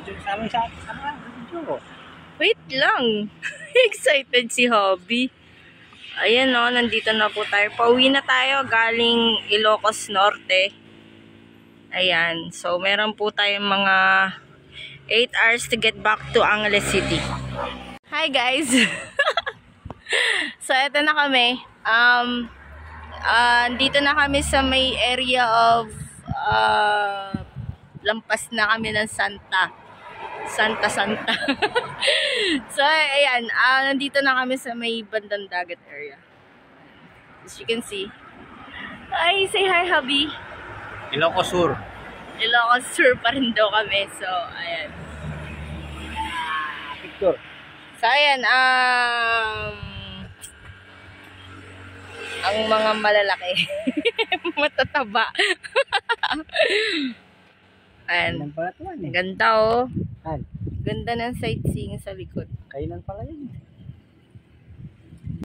Video sama sa video. Wait lang. Excited si Hobby. Ayan o, nandito na po tayo. Pauwi na tayo galing Ilocos Norte. Ayan. So, meron po tayong mga 8 hours to get back to Angeles City. Hi guys! So, eto na kami. Dito na kami sa may area of lampas na kami ng Santa. So, ayan. Nandito na kami sa may bandang dagat area. As you can see. Hi! Say hi, hubby! Ilocos Sur. Ilocos Sur pa rin daw kami. So, ayan. Victor. So, ayan. Ang mga malalaki. Matataba. Ayan. Ganda oh. Ganda ng sightseeing sa likod. Kainan pala yun.